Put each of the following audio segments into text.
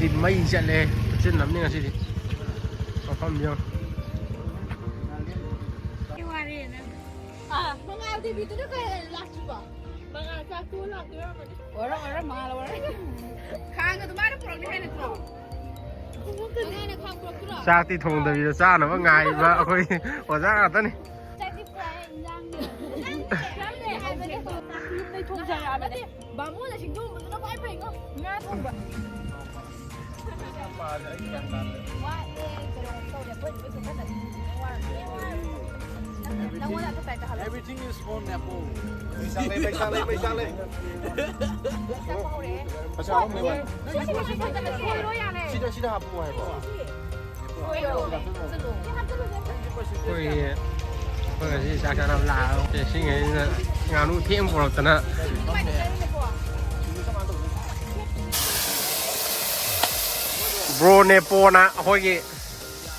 ꯉꯁꯤꯗꯤ ꯃꯩ ꯆꯠꯂꯦ ꯆꯤꯟꯅꯕꯅꯤ ꯉꯁꯤꯗꯤ ꯃꯐꯝ ꯌꯦꯡ ꯆꯥꯛꯇꯤ ꯊꯣꯡꯗꯕꯤꯗ ꯆꯥꯅꯕ ꯉꯥꯏꯕ ꯑꯩꯈꯣꯏ ꯑꯣꯖꯥ ꯉꯥꯛꯇꯅꯤ ꯕꯥꯃꯣꯟꯅ ꯁꯤꯡꯖꯨꯕꯗꯨꯅ ꯈ꯭ꯋꯥꯏ ꯐꯩꯉꯣ ꯉꯥ ꯊꯣꯡꯕ Everything is on Apple. Paisa le. Paisa không mấy bạn. Sida hapu hai ba. Ôi cái gì sao cho làm là để xin cái ngào nu thêm vào tận á bro nepo na hồi cái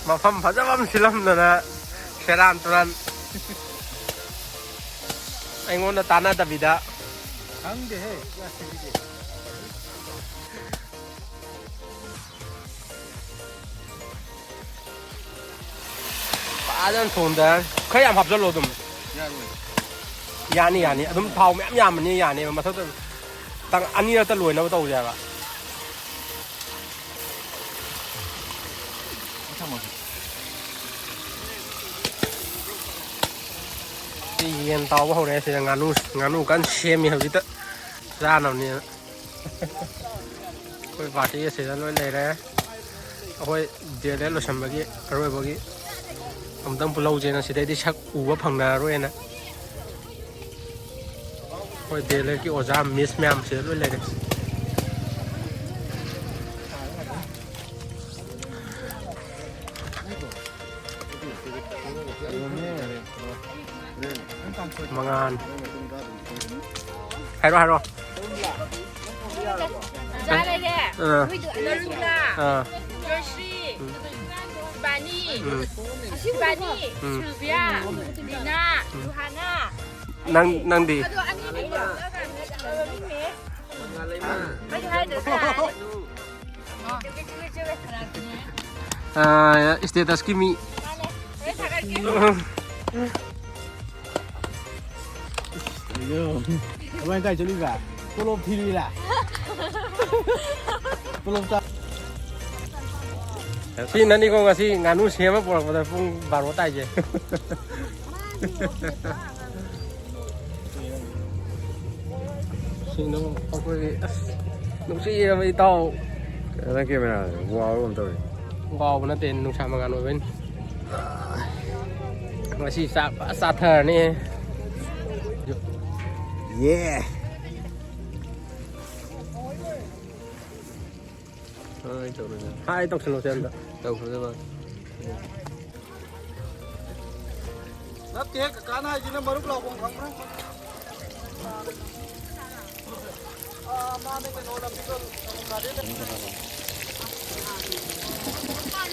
mà phẩm phát ra phẩm film nữa sẽ làm tuần anh muốn là tan à David à Ang de hai. 아전 좋은데 거의 안 밥절로 좀 야니 좀 다우 맴 야만이 야니 마서도 땅 아니라도 로이나 보다 오자가 이엔 다우 하고 내서 nganu kan xem hiểu chứ ra nào nè coi vài cái sẽ ra nói này đấy ôi giờ đấy là xem cái rồi cái Ông lâu trên nó sẽ đây đi sắc ủ phẳng nà rồi nè. Thôi để lấy cái ổ ra miss mềm sẽ luôn lấy đấy. Mangan. Hai rồi. Ra đây nè. Bây giờ nó lung ra. Yoshi. Bani, Bani, Sylvia, Lina, Johanna. Nang đi. Status kimi. Apa yang kau curi lah? Tolong pilih lah. Tolong tak. Si nanti kau ngasih nganu siapa pulang pada pun baru aja. Si nung aku nung si yang itu. Cái kia là wow luôn rồi. Wow benar tên nung sama nganu bên. Ngasih sát thở nè. Yeah. Hai tộc sinh sen đó. Đâu phải đâu. Nắp kia cả cá này chỉ nó mới lúc lọc không thắng đấy.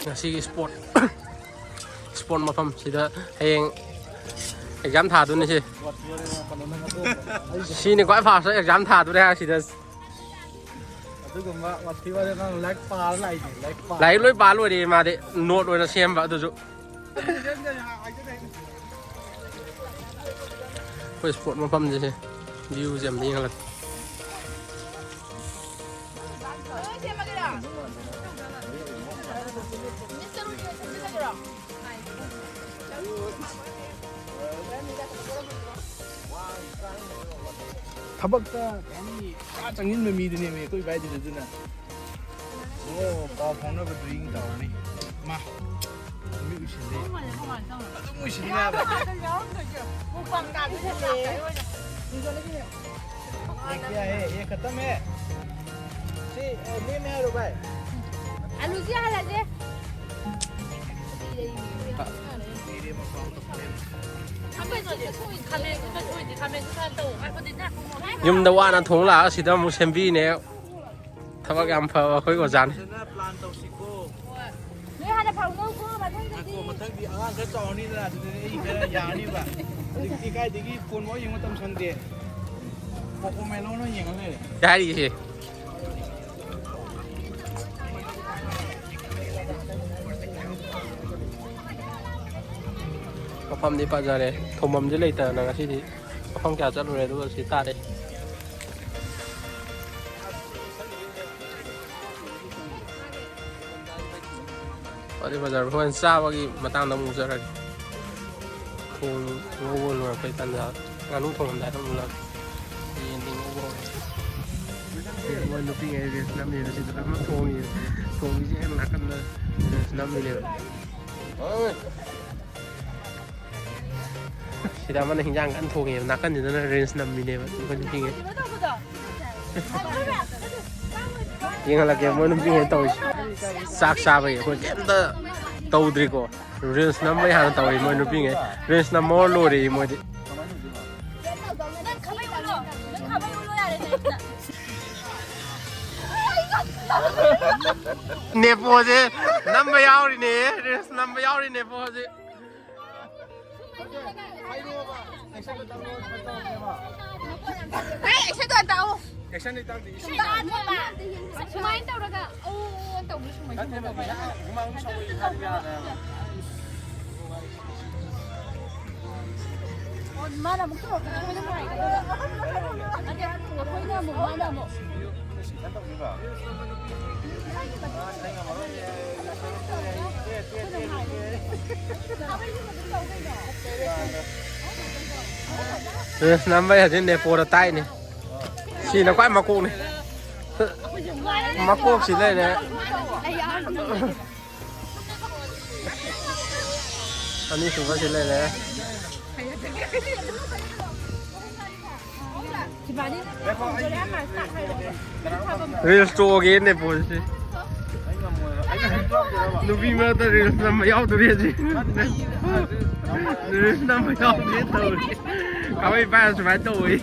Ngasih sport sport mafam sida hayang exam thả tuần này chứ. Si này quái phá sẽ exam thả tuần này sida. Lấy lối bán luôn đi mà để nốt rồi nó xem vào tôi dụ. Quay sport mà phẩm gì chứ? View giảm đi là. 타박다 괜히 짜장인 놈이 드네 거기 봐야 되잖아. 오, 봐 보는 거 드링 다오니. 마. 미우신데. 너무 무신이네. क्या है ये खत्म है सी ले में है रुपए आलू जी हाल है Nhưng đâu ăn thùng là chỉ tao muốn xem vi nè, thằng bác em phở khối của rán. mà thằng đi ăn cái trò này là cái giá này vậy thì cái phun mỗi những cái tâm sân tiền một con mèo nó nhiều lắm này Cái gì? ꯃꯐꯝꯗꯤ ꯐꯖꯔꯦ ꯊꯣꯡꯐꯝꯁꯦ ꯂꯩꯇꯗꯅ ꯉꯁꯤꯗꯤ ꯃꯐꯝ ꯀꯌꯥ ꯆꯠꯂꯨꯔꯦ ꯑꯗꯨꯒ ꯁꯤ ꯇꯥꯔꯦ ꯑꯗꯨꯗꯤ ꯕꯖꯥꯔ ꯍꯣꯔꯦꯟ ꯆꯥꯕꯒꯤ ꯃꯇꯥꯡꯗ ꯑꯃꯨꯛ ꯆꯠꯂꯒꯦ ꯊꯣꯡ ꯉꯧꯕ ꯂꯣꯏꯔꯛꯄꯩ ꯇꯥꯟꯖꯥ ꯉꯥꯅꯨ ꯊꯣꯡꯉꯝꯗꯥꯏꯗ ꯑꯃꯨꯛ ꯂꯥꯛꯑꯦ ꯌꯦꯟꯗꯤ ꯉꯧꯕ ꯍꯧꯔꯦ ꯃꯣꯏ ꯅꯨꯄꯤꯉꯩ ꯔꯦꯁ ꯅꯝꯃꯤꯕ ꯁꯤꯗ ꯑꯃ ꯊꯣꯡꯉꯤ ꯊꯣꯡꯉꯤꯁꯦ ꯍꯦꯛ ꯅꯥꯀꯟꯗ ꯔꯦꯁ ꯅꯝꯃꯤꯅꯦꯕ ꯁꯤꯗ ꯑꯃꯅ ꯍꯤꯟꯖꯥꯡ ꯀꯟꯅ ꯊꯣꯡꯉꯦꯕ ꯅꯥꯀꯟꯁꯤꯗꯅ ꯔꯦꯟꯁ ꯅꯝꯃꯤꯅꯦꯕ ꯑꯩꯈꯣꯏ ꯅꯨꯄꯤꯉꯩ ꯌꯦꯡꯍꯜꯂꯛꯀꯦ ꯃꯣꯏ ꯅꯨꯄꯤꯉꯩ ꯇꯧꯔꯤꯁꯦ ꯆꯥꯛ ꯆꯥꯕꯒꯤ ꯑꯩꯈꯣꯏ ꯀꯩꯝꯇ ꯇꯧꯗ꯭ꯔꯤꯀꯣ ꯔꯤꯜꯁ ꯅꯝꯕꯩ ꯍꯥꯟꯅ ꯇꯧꯔꯤ ꯃꯣꯏ ꯅꯨꯄꯤꯉꯩ ꯔꯤꯜꯁ ꯅꯝꯃ ꯂꯣꯏꯔꯤ ꯃꯣꯏꯗꯤ ꯅꯦꯄꯣꯁꯦ ꯅꯝꯕ ꯌꯥꯎꯔꯤꯅꯦ ꯔꯤꯜꯁ ꯅꯝꯕ ꯌꯥꯎꯔꯤ ꯅꯦꯄꯣꯁꯦ 액션이 딱 돼. 수마인 떠오르가 오 떠오르 수마인 얼마나 먹고 하는 거야 아니 거기가 뭐 얼마나 뭐 ꯔꯤꯜꯁ ꯅꯝꯕ ꯍꯧꯖꯤꯛ ꯅꯦꯄꯣꯗ ꯇꯥꯏꯅꯦ ꯁꯤꯅ ꯈ꯭ꯋꯥꯏ ꯃꯀꯣꯛꯅꯤ ꯃꯀꯣꯛꯁꯤ ꯂꯩꯔꯦ ꯑꯅꯤꯁꯨꯕꯁꯤ ꯂꯩꯔꯦ reels ꯇꯣꯛꯑꯒꯦ ꯅꯦꯄꯣꯁꯤ 누비 마다 릴스 남마 야우들이지 릴스 남마 야우들이 떠오르 가만히 봐서 말 떠오르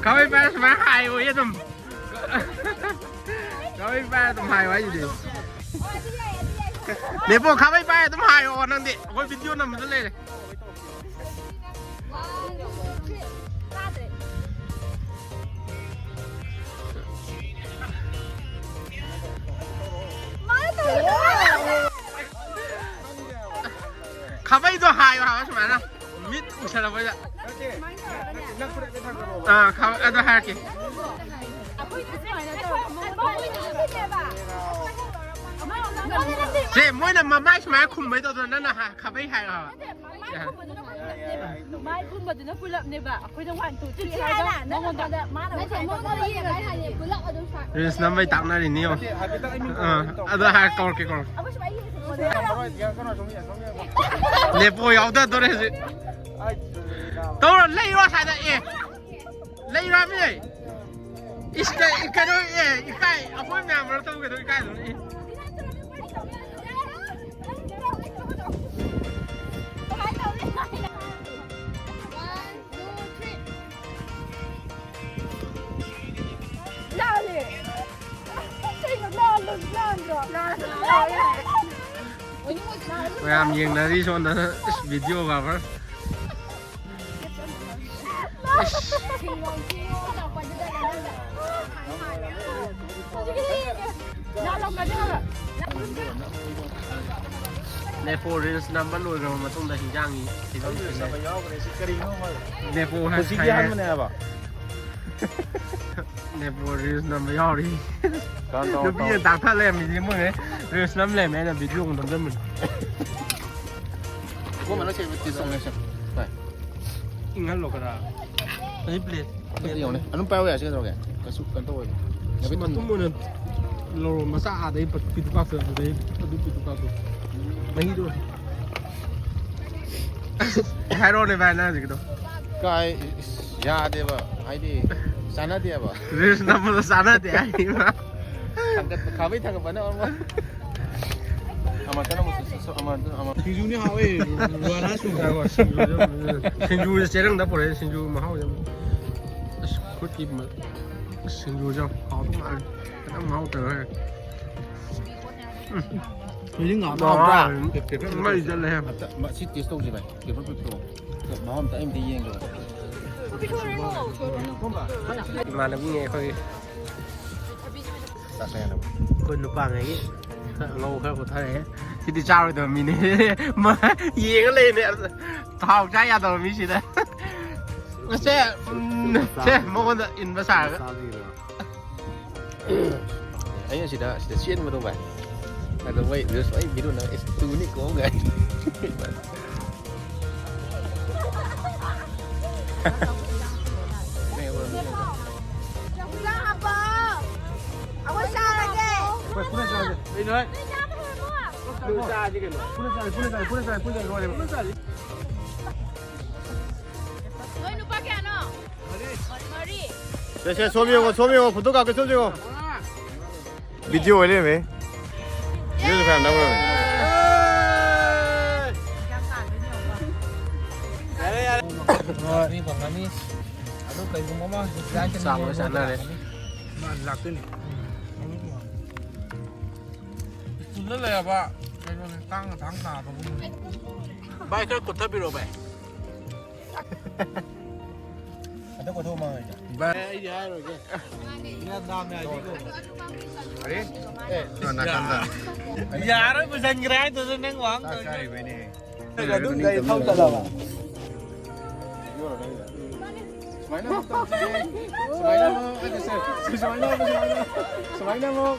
가만히 봐서 말 하이고 얘좀 가만히 봐서 좀 하이고 하지 내보 가만히 봐서 좀 하이고 하는데 거기 비디오 남은 줄 내. 가만히도 하이고 하고 싶어나 밑 쳐다보자. 아, 가만히도 할게. 제 뭐나 마마시 말 쿰매도 너는 가만히 하이고. mai phun bật nó phun lợn này bà khơi trong hoàn tổ chức hai đó nó còn tao má nó chạy mốt nó đi rồi hai này phun lợn ở trong phải 릴스 남마 딱나 리니요. 아다 할 거게 거. 내보 야우다 도래지. 또 레이와 사다 예. 레이와 미. 이스가 이까도 예. 이까이 아포 냠으로 또 그도 이까이. Em nhìn nó đi xuống nó video vào đó. Nepo Reels number lùi rồi mà tung đại hình dạng gì thì nó Nepo hay Nepo Reels number yaw đi. Nó bây giờ tặng phát làm gì mọi người Reels number làm này là video của tầm dân mình. Gua mana cek betul song nasi. Baik. Ingat lo kena. Ini plate. Ini yang ni. Anu pau ya sih tu kan. Kasut kan tu. Tapi tu mana lo masa ada ini pintu kafe ada ini pintu kafe. Mahi tu. Hero ni mana sih tu? Kai ya dia ba. Hai dia. Sana dia ba. Reels number sana dia ini mah. Tangkat kawin tangkat mana orang. Amat kan amat. Sinjunya hawe. Luar asu. Sinju serang dah boleh sinju mahal jam. Kutip mah. Sinju jam hao tu mah. Kita mahal terus. Ini ngap Đó, ngap mấy giờ này em? Mà xịt test đâu gì vậy? Kiểu nó bị pro. Mà hôm tại em đi yên rồi. Mà nó nghe thôi. Sao sao nào? Quên nó bằng ấy. Ngầu khác của thầy ấy. Thì sao rồi tụi mình mà gì cái lên này thao trái ra tụi mình gì đấy xe một con inภาษาấy là gì đó sẽ xuyên vào đâu vậy là đâu vậy rồi xoay video nó tu này có người đi nữa đưa ra chứ cái nữa phun ra rồi 제 소미고 구독하고 써주고 비디오 올리면 유튜브 그냥 나오면 rồi đi còn đi ở đâu cây cũng có ra trên sao rồi sẵn này mà lạc tên rất là bạn cái con tăng tháng nào cũng bay cái cột thấp bị rồi vậy ada kau tahu mana bay dia rồi kìa dia đam này chứ nak kanda giờ đó bây giờ người tôi đang ngoan tak cari bini là đúng đây không thật đâu Semaina mo, semaina mo,